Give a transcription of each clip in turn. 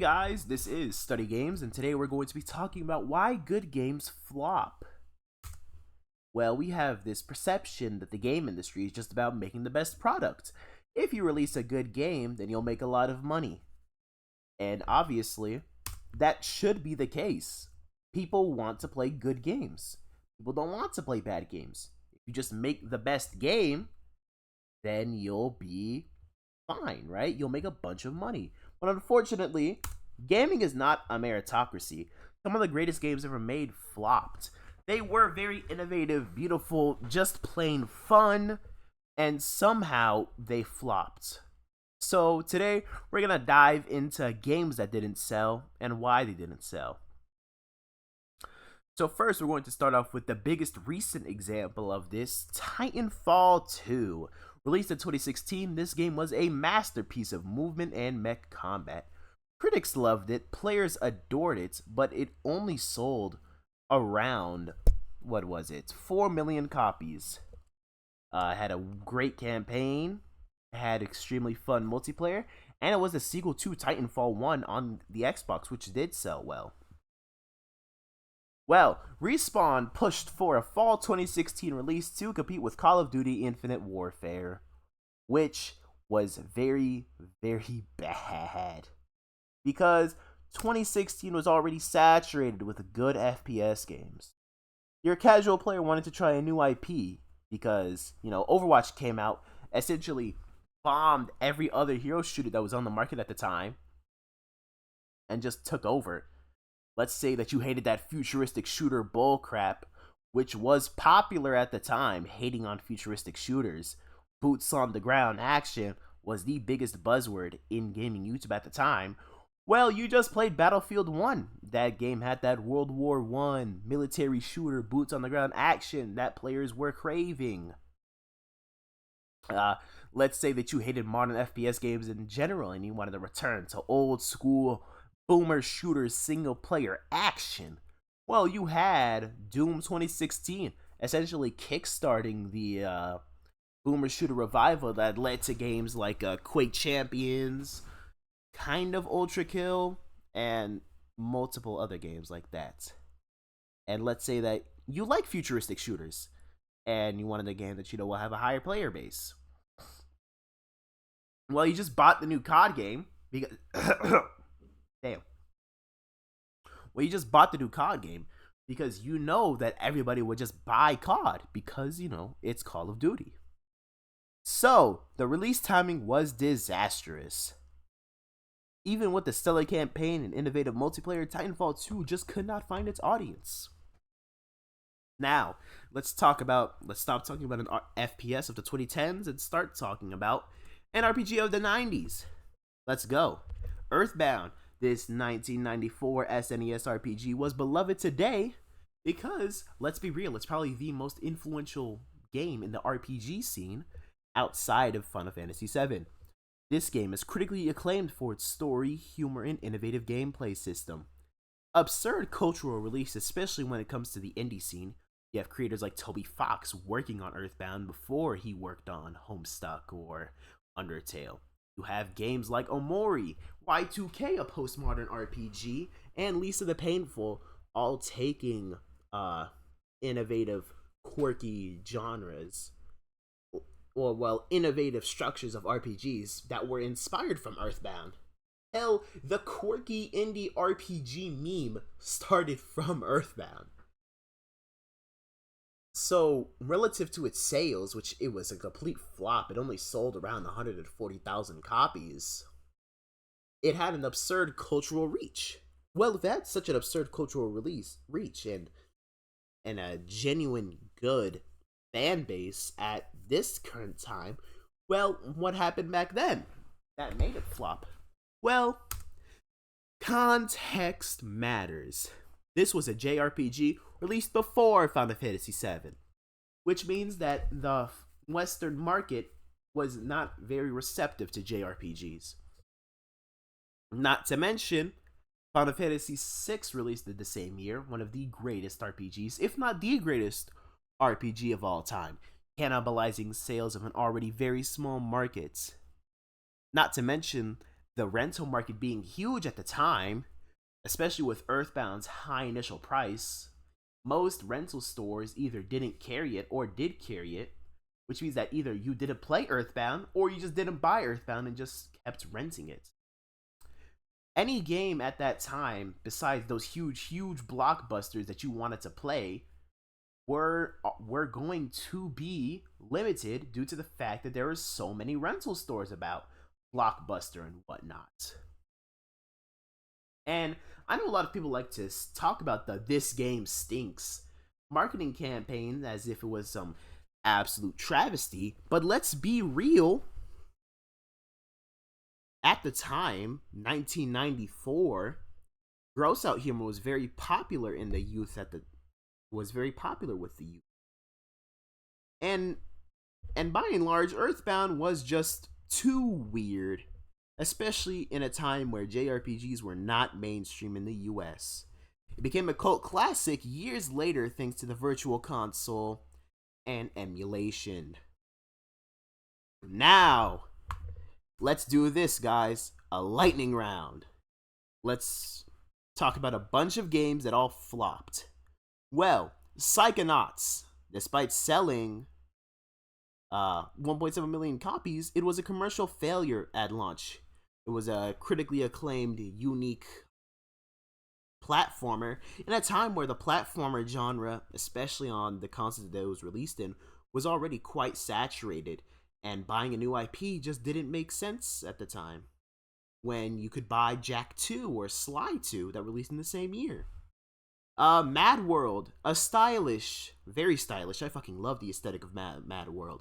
Guys, this is Study Games, and today we're going to be talking about why good games flop. Well, we have this perception that the game industry is just about making the best product. If you release a good game, then you'll make a lot of money. And obviously, that should be the case. People want to play good games. People don't want to play bad games. If you just make the best game, then you'll be fine, right? You'll make a bunch of money. But unfortunately, gaming is not a meritocracy. Some of the greatest games ever made flopped. They were very innovative, beautiful, just plain fun, and somehow they flopped. So today, we're going to dive into games that didn't sell and why they didn't sell. So first, we're going to start off with the biggest recent example of this, Titanfall 2. Released in 2016, this game was a masterpiece of movement and mech combat. Critics loved it, players adored it, but it only sold around, 4 million copies. Had a great campaign, had extremely fun multiplayer, and it was a sequel to Titanfall 1 on the Xbox, which did sell well. Well, Respawn pushed for a fall 2016 release to compete with Call of Duty Infinite Warfare, which was very, very bad. Because 2016 was already saturated with good FPS games. Your casual player wanted to try a new IP because, Overwatch came out, essentially bombed every other hero shooter that was on the market at the time, and just took over. Let's say that you hated that futuristic shooter bullcrap, which was popular at the time, hating on futuristic shooters. Boots on the ground action was the biggest buzzword in gaming YouTube at the time. Well, you just played Battlefield 1. That game had that World War I military shooter, boots on the ground action that players were craving. Let's say that you hated modern FPS games in general and you wanted to return to old school boomer shooter single player action. Well, you had Doom 2016, essentially kickstarting the boomer shooter revival that led to games like Quake Champions, kind of Ultra Kill, and multiple other games like that. And let's say that you like futuristic shooters and you wanted a game that will have a higher player base. Well, you just bought the new COD game because damn. Well, you just bought the new COD game because you know that everybody would just buy COD because, it's Call of Duty. So, the release timing was disastrous. Even with the stellar campaign and innovative multiplayer, Titanfall 2 just could not find its audience. Now, let's stop talking about an FPS of the 2010s and start talking about an RPG of the 90s. Let's go. EarthBound. This 1994 SNES RPG was beloved today because, let's be real, it's probably the most influential game in the RPG scene outside of Final Fantasy VII. This game is critically acclaimed for its story, humor, and innovative gameplay system. Absurd cultural release, especially when it comes to the indie scene. You have creators like Toby Fox working on EarthBound before he worked on Homestuck or Undertale. You have games like Omori, Y2K, a postmodern RPG, and Lisa the Painful, all taking innovative, quirky genres, or innovative structures of RPGs that were inspired from EarthBound. Hell, the quirky indie RPG meme started from EarthBound. So, relative to its sales, which it was a complete flop, it only sold around 140,000 copies, it had an absurd cultural reach. Well, if it had such an absurd cultural reach and a genuine good fan base at this current time, well, what happened back then that made it flop? Well, context matters. This was a JRPG released before Final Fantasy VII, which means that the Western market was not very receptive to JRPGs. Not to mention, Final Fantasy VI released in the same year, one of the greatest RPGs, if not the greatest RPG of all time, cannibalizing sales of an already very small market. Not to mention the rental market being huge at the time, especially with EarthBound's high initial price, most rental stores either didn't carry it or did carry it, which means that either you didn't play EarthBound or you just didn't buy EarthBound and just kept renting it. Any game at that time, besides those huge blockbusters that you wanted to play, were going to be limited due to the fact that there are so many rental stores about, Blockbuster and whatnot. And I know a lot of people like to talk about the "this game stinks" marketing campaign as if it was some absolute travesty, but let's be real. At the time, 1994, gross out humor was very popular in the youth was very popular with the youth. And by and large, EarthBound was just too weird, especially in a time where JRPGs were not mainstream in the US. It became a cult classic years later thanks to the Virtual Console and emulation. Now, let's do this, guys. A lightning round. Let's talk about a bunch of games that all flopped. Well, Psychonauts, despite selling 1.7 million copies, it was a commercial failure at launch. It was a critically acclaimed, unique platformer in a time where the platformer genre, especially on the console that it was released in, was already quite saturated, and buying a new IP just didn't make sense at the time, when you could buy Jack 2 or Sly 2 that released in the same year. MadWorld, a stylish, very stylish, I fucking love the aesthetic of MadWorld,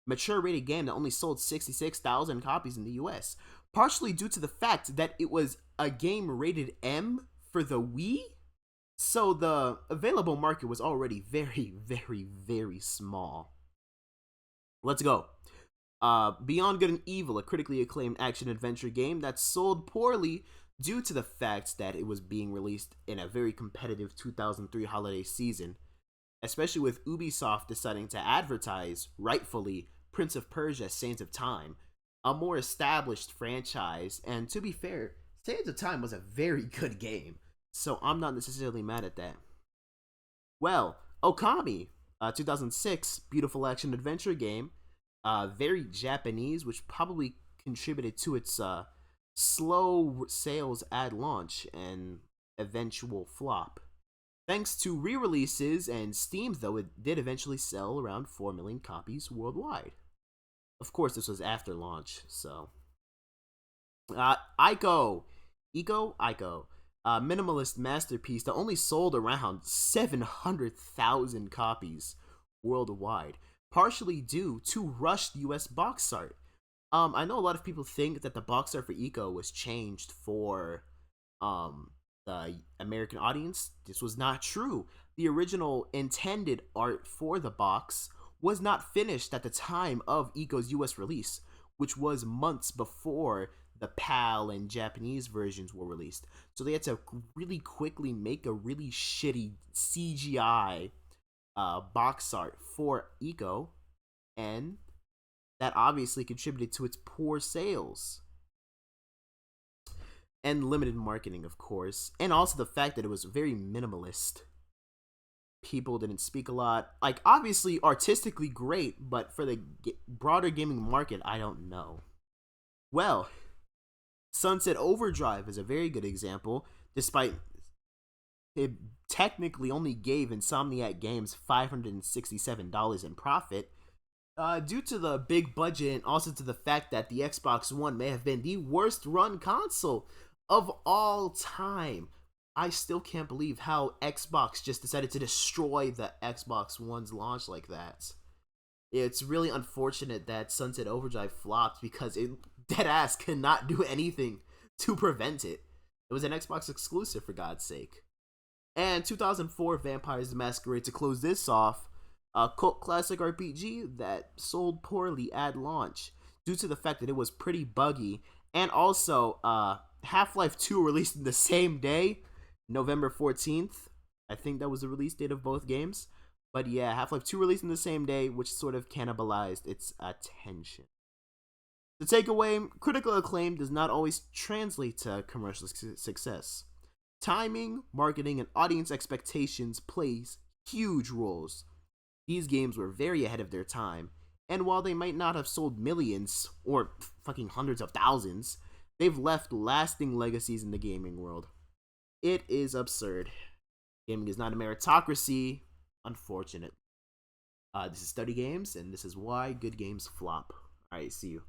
mature rated game that only sold 66,000 copies in the US, partially due to the fact that it was a game rated M for the Wii, so the available market was already very, very, very small. Let's go. Beyond Good and Evil, a critically acclaimed action-adventure game that sold poorly due to the fact that it was being released in a very competitive 2003 holiday season, especially with Ubisoft deciding to advertise, rightfully, Prince of Persia: Sands of Time, a more established franchise, and to be fair, Sands of Time was a very good game, so I'm not necessarily mad at that. Well, Okami, 2006, beautiful action-adventure game, very Japanese, which probably contributed to its slow sales at launch and eventual flop. Thanks to re-releases and Steam, though, it did eventually sell around 4 million copies worldwide. Of course, this was after launch, so. Ico, minimalist masterpiece that only sold around 700,000 copies worldwide, partially due to rushed US box art. I know a lot of people think that the box art for Ico was changed for the American audience. This was not true. The original intended art for the box was not finished at the time of Ico's US release, which was months before the PAL and Japanese versions were released. So they had to really quickly make a really shitty CGI box art for Ico, and that obviously contributed to its poor sales. And limited marketing, of course, and also the fact that it was very minimalist. People didn't speak a lot. Like, obviously artistically great, but for the broader gaming market, I don't know. Well, Sunset Overdrive is a very good example, despite it technically only gave Insomniac Games $567 in profit. Due to the big budget and also to the fact that the Xbox One may have been the worst run console of all time. I still can't believe how Xbox just decided to destroy the Xbox One's launch like that. It's really unfortunate that Sunset Overdrive flopped because it deadass could not do anything to prevent it. It was an Xbox exclusive, for God's sake. And 2004 Vampires the Masquerade to close this off, a cult classic RPG that sold poorly at launch due to the fact that it was pretty buggy, and also Half-Life 2 released in the same day, November 14th. I think that was the release date of both games. But yeah, Half-Life 2 released in the same day, which sort of cannibalized its attention. The takeaway: critical acclaim does not always translate to commercial success. Timing, marketing, and audience expectations plays huge roles. These games were very ahead of their time, and while they might not have sold millions or fucking hundreds of thousands, they've left lasting legacies in the gaming world. It is absurd. Gaming is not a meritocracy, unfortunate. This is Study Games, and this is why good games flop. Alright, see you.